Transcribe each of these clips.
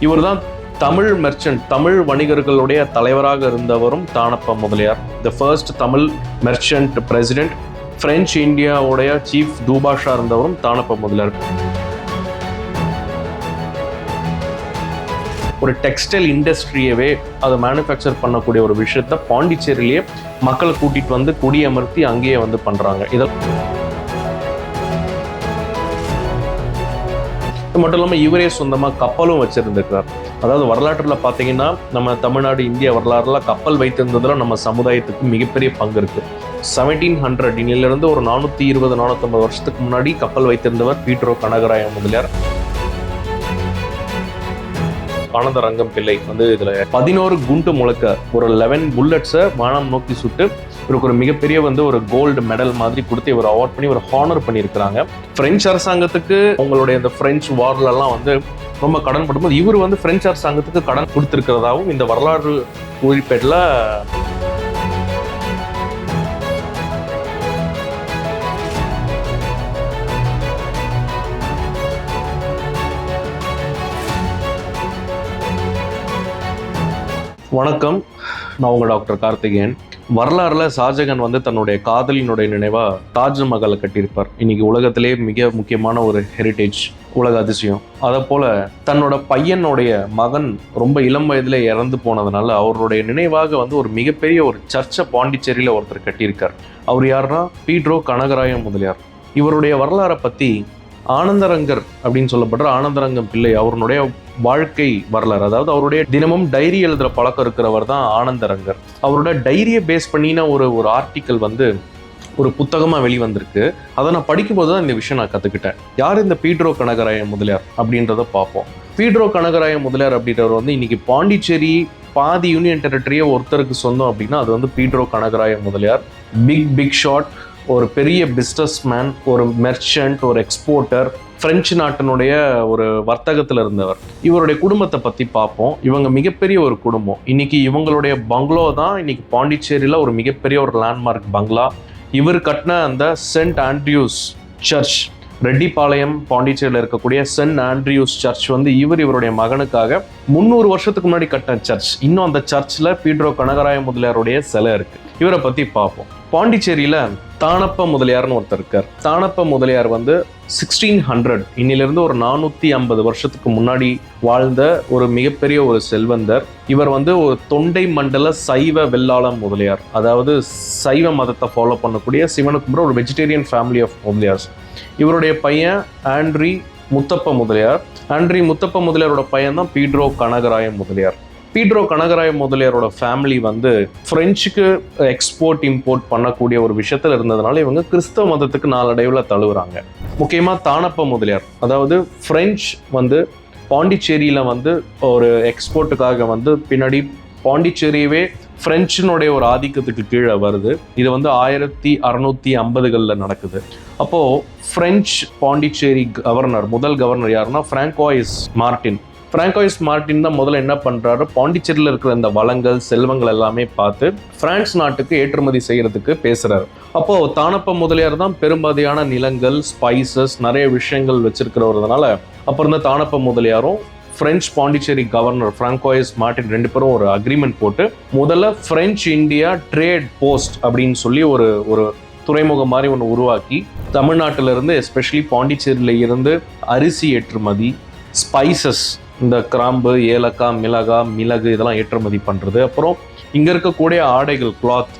இவர் தான் தமிழ் மெர்ச்சன்ட், தமிழ் வணிகர்களுடைய தலைவராக இருந்தவரும் Thanappa Mudaliar. The first Tamil merchant president, French இந்தியாவுடைய சீஃப் தூபாஷா இருந்தவரும் தானப்ப முதலியார். ஒரு டெக்ஸ்டைல் இண்டஸ்ட்ரியவே அதை மேனுஃபேக்சர் பண்ணக்கூடிய ஒரு விஷயத்த பாண்டிச்சேரியிலேயே மக்களை கூட்டிட்டு வந்து குடியமர்த்தி அங்கேயே வந்து பண்றாங்க. இது மட்டும் இல்லாமல் இவரே சொந்தமாக கப்பலும் வச்சிருந்திருக்கிறார். அதாவது வரலாற்றில் பார்த்தீங்கன்னா நம்ம தமிழ்நாடு இந்திய வரலாறுல கப்பல் வைத்திருந்ததுல நம்ம சமுதாயத்துக்கு மிகப்பெரிய பங்கு இருக்கு. 1700 இன்னிலிருந்து ஒரு 420-450 வருஷத்துக்கு முன்னாடி கப்பல் வைத்திருந்தவர் பீட்ரோ கனகராய முதலியார். ஆனந்தரங்கம் பிள்ளை வந்து இதுல 11 குண்டு முழக்க ஒரு 11 புல்லட்ஸை வானம் நோக்கி சுட்டு இவருக்கு ஒரு மிகப்பெரிய வந்து ஒரு கோல்டு மெடல் மாதிரி கொடுத்து இவர் அவார்ட் பண்ணி ஒரு ஹானர் பண்ணியிருக்கிறாங்க. பிரெஞ்சு அரசாங்கத்துக்கு அவங்களுடைய இந்த பிரெஞ்சு வார்ல எல்லாம் வந்து ரொம்ப கடன் படும்போது இவர் வந்து பிரெஞ்சு அரசாங்கத்துக்கு கடன் கொடுத்திருக்கிறதாவும் இந்த வரலாறு குறிப்பேட்டில் வணக்கம், நான் உங்க டாக்டர் கார்த்திகேயன். வரலாறுல ஷாஜகான் வந்து தன்னுடைய காதலினுடைய நினைவா தாஜ்மஹாலை கட்டியிருப்பார். இன்னைக்கு உலகத்திலே மிக முக்கியமான ஒரு ஹெரிட்டேஜ், உலக அதிசயம். அதை போல தன்னோட பையனுடைய மகன் ரொம்ப இளம் வயதுல இறந்து போனதுனால அவருடைய நினைவாக வந்து ஒரு மிகப்பெரிய ஒரு சர்ச்சை பாண்டிச்சேரியில ஒருத்தர் கட்டியிருக்கார். அவர் யாருன்னா பீட்ரோ கனகராய முதலியார். இவருடைய வரலாறை பத்தி ஆனந்தரங்கர் அப்படின்னு சொல்லப்படுற ஆனந்தரங்கம் பிள்ளை அவருடைய வாழ்க்கை வரலாறு, அதாவது அவருடைய தினமும் டைரி எழுதுற பழக்கம் இருக்கிறவர் தான் ஆனந்தரங்கர். அவரோட டைரியை பேஸ் பண்ணின ஒரு ஆர்டிக்கல் வந்து ஒரு புத்தகமாக வெளிவந்திருக்கு. அதை நான் படிக்கும்போது தான் இந்த விஷயம் நான் கற்றுக்கிட்டேன். யார் இந்த பீட்ரோ கனகராய முதலியார் அப்படின்றத பார்ப்போம். பீட்ரோ கனகராய முதலியார் அப்படின்றவர் வந்து இன்னைக்கு பாண்டிச்சேரி பாதி யூனியன் டெரிட்டரியே ஒருத்தருக்கு சொந்தம் அப்படின்னா அது வந்து பீட்ரோ கனகராய முதலியார். பிக் ஷாட், ஒரு பெரிய பிஸ்னஸ் மேன், ஒரு மெர்ச்சன்ட், ஒரு எக்ஸ்போர்ட்டர், பிரெஞ்சு நாட்டினுடைய ஒரு வர்த்தகத்தில் இருந்தவர். இவருடைய குடும்பத்தை பற்றி பார்ப்போம். இவங்க மிகப்பெரிய ஒரு குடும்பம். இன்னைக்கு இவங்களுடைய பங்களோ தான் இன்னைக்கு பாண்டிச்சேரியில் ஒரு மிகப்பெரிய ஒரு லேண்ட்மார்க் பங்களா. இவர் கட்டின அந்த சென்ட் ஆண்ட்ரியூஸ் சர்ச், ரெட்டிப்பாளையம் பாண்டிச்சேரியில் இருக்கக்கூடிய சென்ட் ஆண்ட்ரியூஸ் சர்ச் வந்து இவருடைய மகனுக்காக 300 வருஷத்துக்கு முன்னாடி கட்டின சர்ச். இன்னும் அந்த சர்ச்சில் பீட்ரோ கனகராய முதலியாருடைய சிலை இருக்கு. இவரை பற்றி பார்ப்போம். பாண்டிச்சேரியில தானப்ப முதலியார்னு ஒருத்தர் இருக்கார். தானப்ப முதலியார் வந்து 1600 இன்னிலிருந்து ஒரு 450 வருஷத்துக்கு முன்னாடி வாழ்ந்த ஒரு மிகப்பெரிய ஒரு செல்வந்தர். இவர் வந்து ஒரு தொண்டை மண்டல சைவ வெள்ளாளம் முதலியார், அதாவது சைவ மதத்தை ஃபாலோ பண்ணக்கூடிய சிவனு கும்பிட ஒரு வெஜிடேரியன் ஃபேமிலி ஆஃப் முதலியார்ஸ். இவருடைய பையன் ஆண்ட்ரி முத்தப்ப முதலியார். ஆண்ட்ரி முத்தப்ப முதலியாரோட பையன் தான் பீட்ரோ கனகராய முதலியார். பீட்ரோ கனகராய முதலியாரோட ஃபேமிலி வந்து பிரெஞ்சுக்கு எக்ஸ்போர்ட் இம்போர்ட் பண்ணக்கூடிய ஒரு விஷயத்துல இருந்ததுனால இவங்க கிறிஸ்தவ மதத்துக்கு நாளடைவில் தழுவுறாங்க. முக்கியமாக தானப்ப முதலியார், அதாவது பிரெஞ்சு வந்து பாண்டிச்சேரியில வந்து ஒரு எக்ஸ்போர்ட்டுக்காக வந்து பின்னாடி பாண்டிச்சேரியவே பிரெஞ்சினுடைய ஒரு ஆதிக்கத்துக்கு கீழே வருது. இது வந்து 1650களில் நடக்குது. அப்போ பிரெஞ்சு பாண்டிச்சேரி கவர்னர், முதல் கவர்னர் யாருன்னா பிராங்கோயிஸ் மார்டின். பிராங்கோயிஸ் மார்டின் தான் முதல்ல என்ன பண்றாரு, பாண்டிச்சேரியில் இருக்கிற இந்த வளங்கள் செல்வங்கள் எல்லாமே பார்த்து பிரான்ஸ் நாட்டுக்கு ஏற்றுமதி செய்யறதுக்கு பேசுறாரு. அப்போ தானப்ப முதலியார் தான் பெரும்பாதியான நிலங்கள், ஸ்பைசஸ், நிறைய விஷயங்கள் வச்சிருக்கிறவரதுனால அப்போ இருந்த தானப்ப முதலியாரும் French Pondicherry governor Francois Martin 2 பேரும் ஒரு அக்ரிமெண்ட் போட்டு முதல்ல பிரெஞ்சு இந்தியா ட்ரேட் போஸ்ட் அப்படின்னு சொல்லி ஒரு துறைமுகம் மாதிரி ஒன்று உருவாக்கி தமிழ்நாட்டில இருந்து எஸ்பெஷலி பாண்டிச்சேரியில இருந்து அரிசி ஏற்றுமதி, ஸ்பைசஸ், இந்த கிராம்பு, ஏலக்காய், மிளகு இதெல்லாம் ஏற்றுமதி பண்ணுறது. அப்புறம் இங்கே இருக்கக்கூடிய ஆடைகள், கிளாத்,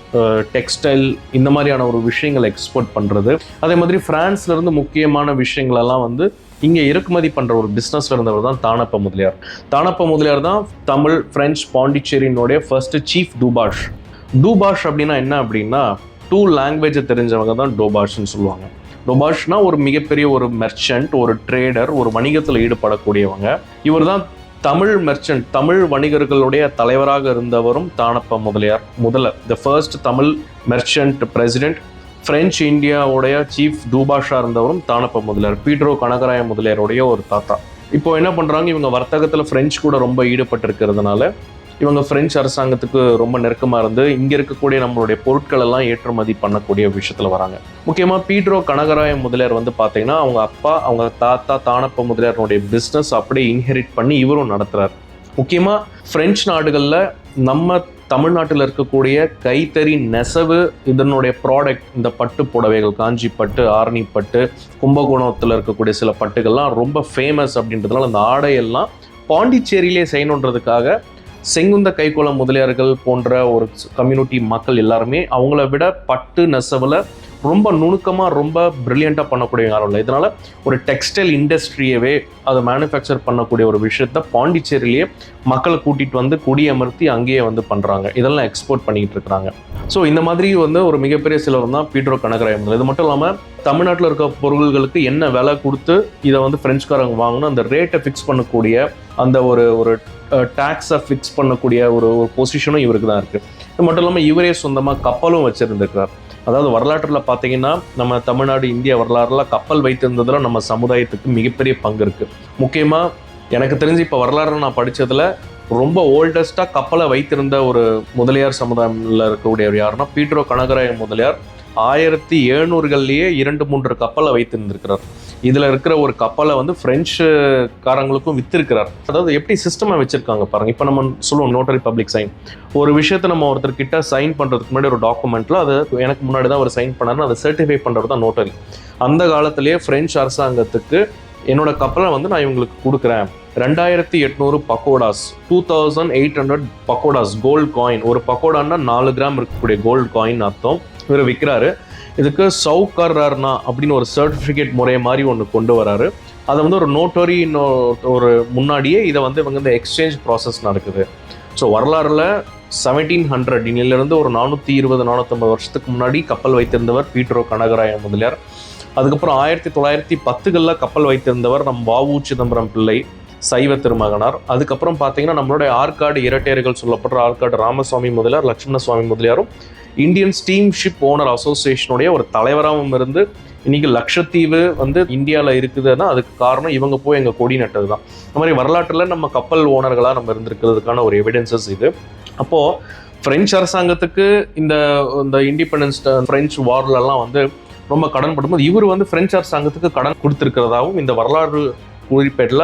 டெக்ஸ்டைல், இந்த மாதிரியான ஒரு விஷயங்களை எக்ஸ்போர்ட் பண்ணுறது. அதே மாதிரி பிரான்ஸ்லேருந்து முக்கியமான விஷயங்களெல்லாம் வந்து இங்கே இறக்குமதி பண்ணுற ஒரு பிஸ்னஸில் இருந்தவர் தான் தானப்ப முதலியார். தானப்ப முதலியார் தான் தமிழ், பிரெஞ்சு, பாண்டிச்சேரியினுடைய ஃபர்ஸ்ட் சீஃப் தூபாஷ். தூபாஷ் அப்படின்னா என்ன அப்படின்னா 2 லாங்குவேஜை தெரிஞ்சவங்க தான் டோபாஷ்ன்னு சொல்லுவாங்க. டோபாஷ்னா ஒரு மிகப்பெரிய ஒரு மெர்ச்சன்ட், ஒரு ட்ரேடர், ஒரு வணிகத்தில் ஈடுபடக்கூடியவங்க. இவர் தான் தமிழ் மெர்ச்சன்ட், தமிழ் வணிகர்களுடைய தலைவராக இருந்தவரும் Thanappa Mudaliar. The first Tamil merchant president, French இந்தியாவுடைய சீஃப் தூபாஷா இருந்தவரும் தானப்ப முதலியார், பீட்ரோ கனகராய முதலியாருடைய ஒரு தாத்தா. இப்போ என்ன பண்றாங்க, இவங்க வர்த்தகத்தில் பிரெஞ்சு கூட ரொம்ப ஈடுபட்டு இருக்கிறதுனால இவங்க பிரெஞ்சு அரசாங்கத்துக்கு ரொம்ப நெருக்கமாக இருந்து இங்கே இருக்கக்கூடிய நம்மளுடைய பொருட்கள் எல்லாம் ஏற்றுமதி பண்ணக்கூடிய விஷயத்தில் வராங்க. முக்கியமாக பீட்ரோ கனகராய முதலியார் வந்து பார்த்தீங்கன்னா அவங்க அப்பா அவங்க தாத்தா தானப்ப முதலியாருடைய பிஸ்னஸ் அப்படியே இன்ஹெரிட் பண்ணி இவரும் நடத்துகிறார். முக்கியமாக பிரெஞ்சு நாடுகளில் நம்ம தமிழ்நாட்டில் இருக்கக்கூடிய கைத்தறி நெசவு இதனுடைய ப்ராடக்ட், இந்த பட்டு புடவைகள், காஞ்சி பட்டு, ஆரணி பட்டு, கும்பகோணத்தில் இருக்கக்கூடிய சில பட்டுகள்லாம் ரொம்ப ஃபேமஸ் அப்படின்றதுனால அந்த ஆடையெல்லாம் பாண்டிச்சேரியிலே செய்யணுன்றதுக்காக செங்குந்த கைகோள முதலியார்கள் போன்ற ஒரு கம்யூனிட்டி மக்கள் எல்லாருமே அவங்கள விட பட்டு நெசவில் ரொம்ப நுணுக்கமாக ரொம்ப பிரில்லியண்ட்டாக பண்ணக்கூடிய யாரும் இல்லை. இதனால் ஒரு டெக்ஸ்டைல் இண்டஸ்ட்ரியவே அதை மேனுஃபேக்சர் பண்ணக்கூடிய ஒரு விஷயத்த பாண்டிச்சேரியிலேயே மக்களை கூட்டிகிட்டு வந்து குடியமர்த்தி அங்கேயே வந்து பண்ணுறாங்க. இதெல்லாம் எக்ஸ்போர்ட் பண்ணிக்கிட்டு இருக்கிறாங்க. ஸோ இந்த மாதிரி வந்து ஒரு மிகப்பெரிய சிலர் தான் பீட்ரோ கனகராய முதலியார். இது மட்டும் இல்லாமல் தமிழ்நாட்டில் இருக்க பொருள்களுக்கு என்ன விலை கொடுத்து இதை வந்து பிரெஞ்சுக்காரங்க வாங்கணும் அந்த ரேட்டை ஃபிக்ஸ் பண்ணக்கூடிய அந்த ஒரு டேக்ஸை ஃபிக்ஸ் பண்ணக்கூடிய ஒரு பொசிஷனும் இவருக்கு தான் இருக்குது. இது மட்டும் இல்லாமல் இவரே சொந்தமாக கப்பலும் வச்சுருந்துருக்கிறார். அதாவது வரலாற்றில் பார்த்தீங்கன்னா நம்ம தமிழ்நாடு இந்திய வரலாறுல கப்பல் வைத்திருந்ததில் நம்ம சமுதாயத்துக்கு மிகப்பெரிய பங்கு இருக்குது. முக்கியமாக எனக்கு தெரிஞ்சு இப்போ வரலாறு நான் படித்ததில் ரொம்ப ஓல்டஸ்ட்டாக கப்பலை வைத்திருந்த ஒரு முதலியார் சமுதாயத்தில் இருக்கக்கூடியவர் யாருன்னா பீட்ரோ கனகராய முதலியார் 1700களிலேயே 2-3 கப்பலை வைத்திருந்திருக்கிறார். இதில் இருக்கிற ஒரு கப்பலை வந்து பிரெஞ்சுக்காரங்களுக்கும் வித்திருக்கிறார். அதாவது எப்படி சிஸ்டமாக வச்சுருக்காங்க பாருங்கள். இப்போ நம்ம சொல்லுவோம் நோட்டரி பப்ளிக் சைன். ஒரு விஷயத்தை நம்ம ஒருத்தர்கிட்ட சைன் பண்ணுறதுக்கு முன்னாடி ஒரு டாக்குமெண்ட்டில் அது எனக்கு முன்னாடி தான் அவர் சைன் பண்ணாருன்னு அதை சர்டிஃபை பண்ணுறது தான் நோட்டரி. அந்த காலத்திலேயே பிரெஞ்சு அரசாங்கத்துக்கு என்னோட கப்பலை வந்து நான் இவங்களுக்கு கொடுக்குறேன், 2800 பக்கோடாஸ், 2800 பக்கோடாஸ் கோல்டு காயின். ஒரு பக்கோடான்னா 4 கிராம் இருக்கக்கூடிய கோல்டு காயின் அர்த்தம். இவர் விற்கிறாரு. இதுக்கு சவுகர்னா அப்படின்னு ஒரு சர்டிஃபிகேட் முறை மாதிரி ஒன்று கொண்டு வராரு. அதை வந்து ஒரு நோட்டரி ஒரு முன்னாடியே இதை வந்து இவங்க இந்த எக்ஸ்சேஞ்ச் ப்ராசஸ் நடக்குது. ஸோ வரலாறுல 1700 இன்னிலிருந்து ஒரு 420-450 வருஷத்துக்கு முன்னாடி கப்பல் வைத்திருந்தவர் பீட்ரோ கனகராய முதலியார். அதுக்கப்புறம் 1910களில் கப்பல் வைத்திருந்தவர் நம் வ.உ. சிதம்பரம் பிள்ளை, சைவ திருமகனார். அதுக்கப்புறம் பார்த்தீங்கன்னா நம்மளுடைய ஆற்காடு இரட்டையர்கள் சொல்லப்படுற ஆற்காடு ராமசுவாமி முதலியார், லட்சுமண சுவாமி முதலியாரும் இந்தியன் ஸ்டீம்ஷிப் ஓனர் அசோசியேஷனுடைய ஒரு தலைவராகவும் இருந்து இன்னைக்கு லட்சத்தீவு வந்து இந்தியாவில் இருக்குதுன்னா அதுக்கு காரணம் இவங்க போய் எங்கள் கொடி நட்டது தான். இந்த மாதிரி வரலாற்றில் நம்ம கப்பல் ஓனர்களாக நம்ம இருந்திருக்கிறதுக்கான ஒரு எவிடன்சஸ் இது. அப்போது பிரெஞ்சு அரசாங்கத்துக்கு இந்த இண்டிபெண்டன்ஸ் பிரெஞ்சு வார்லலாம் வந்து ரொம்ப கடன் படும்போது இவர் வந்து பிரெஞ்சு அரசாங்கத்துக்கு கடன் கொடுத்துருக்கிறதாகவும் இந்த வரலாறு குறிப்பேட்டில்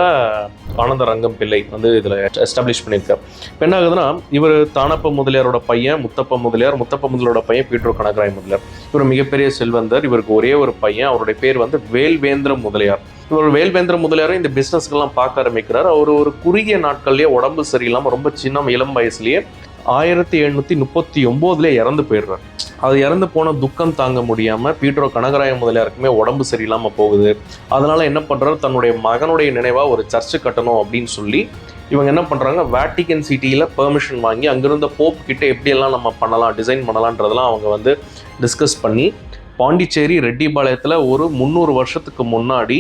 ஆனந்த ரங்கம் பிள்ளை வந்து இதில் எஸ்டாப்ளிஷ் பண்ணியிருக்கார். இப்போ என்ன ஆகுதுன்னா இவர் தானப்ப முதலியாரோட பையன் முத்தப்ப முதலியாரோட பையன் பீட்ரோ கனகராய முதலியார். இவர் மிகப்பெரிய செல்வந்தர். இவருக்கு ஒரே ஒரு பையன், அவருடைய பேர் வந்து வேல்வேந்திர முதலியார். இவர் வேல்வேந்திர முதலியாரும் இந்த பிஸ்னஸ்க்கெல்லாம் பார்க்க ஆரம்பிக்கிறார். அவர் ஒரு குறுகிய நாட்கள்லேயே உடம்பு சரியில்லாமல் ரொம்ப சின்ன இளம் வயசுலேயே 1739 இறந்து போயிடுறார். அது இறந்து போன துக்கம் தாங்க முடியாமல் பீட்ரோ கனகராய முதலியாருக்குமே உடம்பு சரியில்லாமல் போகுது. அதனால் என்ன பண்ணுறாரு, தன்னுடைய மகனுடைய நினைவாக ஒரு சர்ச்சு கட்டணும் அப்படின்னு சொல்லி இவங்க என்ன பண்ணுறாங்க, வேட்டிகன் சிட்டியில் பெர்மிஷன் வாங்கி அங்கிருந்த போப் கிட்ட எப்படியெல்லாம் நம்ம பண்ணலாம், டிசைன் பண்ணலான்றதெல்லாம் அவங்க வந்து டிஸ்கஸ் பண்ணி பாண்டிச்சேரி ரெட்டிபாளையத்தில் ஒரு 300 வருஷத்துக்கு முன்னாடி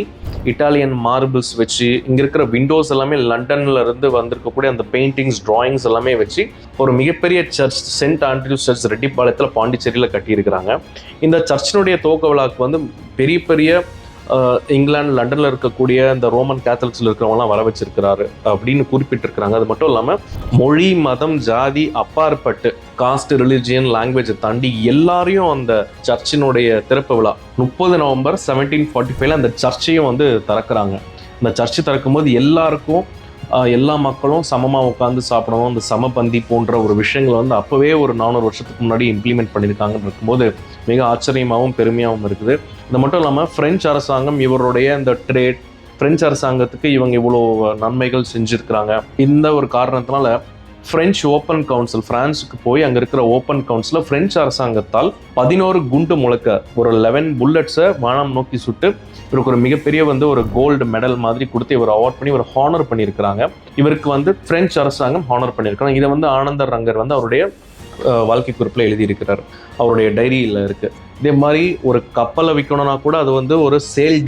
இட்டாலியன் மார்பிள்ஸ் வச்சு இங்கே இருக்கிற விண்டோஸ் எல்லாமே லண்டன்ல இருந்து வந்திருக்கக்கூடிய அந்த பெயிண்டிங்ஸ் டிராயிங்ஸ் எல்லாமே வச்சு ஒரு மிகப்பெரிய சர்ச், சென்ட் ஆண்ட்ரியூஸ் சர்ச் ரெட்டிபாளையத்தில் பாண்டிச்சேரியில் கட்டியிருக்கிறாங்க. இந்த சர்ச்சினுடைய துவக்க விழாவுக்கு வந்து பெரிய பெரிய இங்கிலாந்து லண்டனில் இருக்கக்கூடிய இந்த ரோமன் கேத்தலிக்ஸில் இருக்கிறவங்களாம் வர வச்சிருக்கிறாரு அப்படின்னு குறிப்பிட்டிருக்கிறாங்க. அது மட்டும் இல்லாமல் மொழி, மதம், ஜாதி அப்பாற்பட்டு காஸ்ட், ரிலிஜியன், லாங்குவேஜை தாண்டி எல்லாரையும் அந்த சர்ச்சினுடைய திறப்பு விழா 30 நவம்பர் 1745 அந்த சர்ச்சையும் வந்து திறக்கிறாங்க. இந்த சர்ச்சை திறக்கும்போது எல்லாருக்கும் எல்லா மக்களும் சமமாக உட்காந்து சாப்பிடணும், இந்த சமபந்தி போன்ற ஒரு விஷயங்களை வந்து அப்போவே ஒரு 400 வருஷத்துக்கு முன்னாடி இம்ப்ளிமெண்ட் பண்ணியிருக்காங்கன்னு இருக்கும்போது மிக ஆச்சரியமாகவும் பெருமையாகவும் இருக்குது. இது மட்டும் இல்லாமல் பிரெஞ்சு அரசாங்கம் இவருடைய இந்த ட்ரேட், பிரெஞ்சு அரசாங்கத்துக்கு இவங்க இவ்வளோ நன்மைகள் செஞ்சுருக்கிறாங்க. இந்த ஒரு காரணத்தினால பிரெஞ்சு ஓப்பன் கவுன்சில், பிரான்ஸுக்கு போய் அங்கே இருக்கிற ஓப்பன் கவுன்சிலில் பிரெஞ்சு அரசாங்கத்தால் 11 குண்டு முழக்க ஒரு 11 புல்லட்ஸை வானம் நோக்கி சுட்டு இவருக்கு ஒரு மிகப்பெரிய வந்து ஒரு கோல்டு மெடல் மாதிரி கொடுத்து இவர் அவார்ட் பண்ணி இவர் ஹானர் பண்ணியிருக்கிறாங்க. இவருக்கு வந்து பிரெஞ்சு அரசாங்கம் ஹானர் பண்ணியிருக்காங்க. இதை வந்து ஆனந்த ரங்கர் வந்து அவருடைய வாழ்க்கை குறிப்பில் எழுதியிருக்கிறார், அவருடைய டைரியில் இருக்குது. இதே மாதிரி ஒரு கப்பலை விற்கணும்னா கூட அது வந்து ஒரு சேல்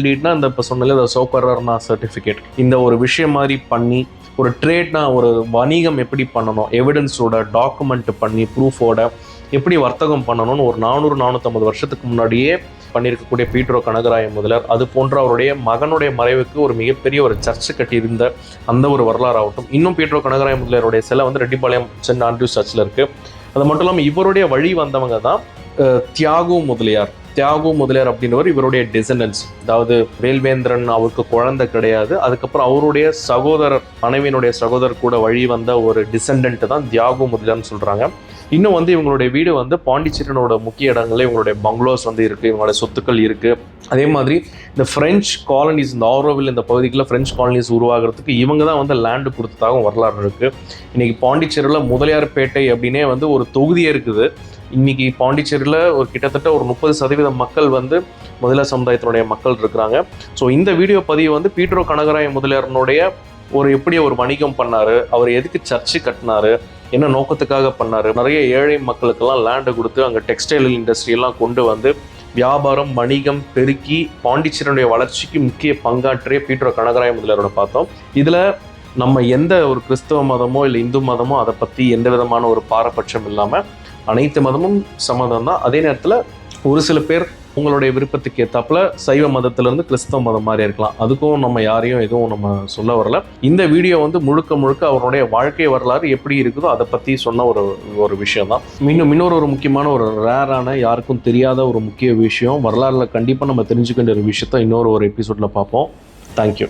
டீட்னா அந்த இப்போ சொன்னாலே சோக்கர்னா சர்டிஃபிகேட், இந்த ஒரு விஷயம் மாதிரி பண்ணி ஒரு ட்ரேட்னா ஒரு வணிகம் எப்படி பண்ணணும், எவிடன்ஸோட டாக்குமெண்ட் பண்ணி ப்ரூஃபோட எப்படி வர்த்தகம் பண்ணணும்னு ஒரு 400-450 வருஷத்துக்கு முன்னாடியே பண்ணியிருக்கக்கூடிய பீட்ரோ கனகராய முதலியார், அது போன்ற அவருடைய மகனுடைய மறைவுக்கு ஒரு மிகப்பெரிய ஒரு சர்ச்சு கட்டியிருந்த அந்த ஒரு வரலாறு ஆகட்டும். இன்னும் பீட்ரோ கனகராய முதலியாருடைய சிலை வந்து ரெட்டிப்பாளையம் சென்ட் ஆண்ட்ரூஸ் சர்ச்சில் இருக்குது. அது மட்டும் இல்லாமல் இவருடைய வழி வந்தவங்க தான் தியாகு முதலியார். தியாகு முதலியார் அப்படின்றவர் இவருடைய டிசெண்டன்ஸ். அதாவது வேல்வேந்திரன் அவருக்கு குழந்தை கிடையாது, அதுக்கப்புறம் அவருடைய சகோதரர், மனைவியினுடைய சகோதரர் கூட வழி வந்த ஒரு டிசெண்டன்ட் தான் தியாகு முதலியார்னு சொல்கிறாங்க. இன்னும் வந்து இவங்களுடைய வீடு வந்து பாண்டிச்சேரியோட முக்கிய இடங்கள்ல இவங்களுடைய பங்களோஸ் வந்து இருக்குது, இவங்களுடைய சொத்துக்கள் இருக்குது. அதே மாதிரி இந்த ஃப்ரெஞ்ச் காலனிஸ், இந்த ஆரோவில் இந்த பகுதிகளில் ஃப்ரெஞ்ச் காலனிஸ் உருவாகிறதுக்கு இவங்க தான் வந்து லேண்டு கொடுத்ததாகவும் வரலாறு இருக்குது. இன்றைக்கி பாண்டிச்சேரியில் முதலியார்பேட்டை அப்படின்னே வந்து ஒரு தொகுதியே இருக்குது. இன்றைக்கி பாண்டிச்சேரியில் ஒரு கிட்டத்தட்ட ஒரு 30% மக்கள் வந்து முதலியார் சமுதாயத்தினுடைய மக்கள் இருக்கிறாங்க. ஸோ இந்த வீடியோ பதிவு வந்து பீட்ரோ கனகராய முதலியாரனுடைய எப்படி ஒரு வணிகம் பண்ணார், அவர் எதுக்கு சர்ச்சு கட்டினார், என்ன நோக்கத்துக்காக பண்ணார், நிறைய ஏழை மக்களுக்கெல்லாம் லேண்டை கொடுத்து அங்கே டெக்ஸ்டைல் இண்டஸ்ட்ரியெல்லாம் கொண்டு வந்து வியாபாரம் வணிகம் பெருக்கி பாண்டிச்சேரியுடைய வளர்ச்சிக்கு முக்கிய பங்காற்றிய பீட்ரோ கனகராய முதலியாரோட பார்த்தோம். இதில் நம்ம எந்த ஒரு கிறிஸ்தவ மதமோ இல்லை இந்து மதமோ அதை பற்றி எந்த விதமான ஒரு பாரபட்சம் இல்லாமல் அனைத்து மதமும் சம்மதம் தான். அதே நேரத்தில் ஒரு சில பேர் உங்களுடைய விருப்பத்துக்கு ஏற்றாப்புல சைவ மதத்திலேருந்து கிறிஸ்தவ மதம் மாதிரி இருக்கலாம். அதுக்கும் நம்ம யாரையும் எதுவும் நம்ம சொல்ல வரல. இந்த வீடியோ வந்து முழுக்க அவருடைய வாழ்க்கை வரலாறு எப்படி இருக்குதோ அதை பற்றி சொன்ன ஒரு விஷயம் தான். இன்னொரு முக்கியமான ஒரு ரேரான, யாருக்கும் தெரியாத ஒரு முக்கிய விஷயம், வரலாறுல கண்டிப்பாக நம்ம தெரிஞ்சுக்கின்ற ஒரு விஷயத்த இன்னொரு எபிசோடில் பார்ப்போம். தேங்க்யூ.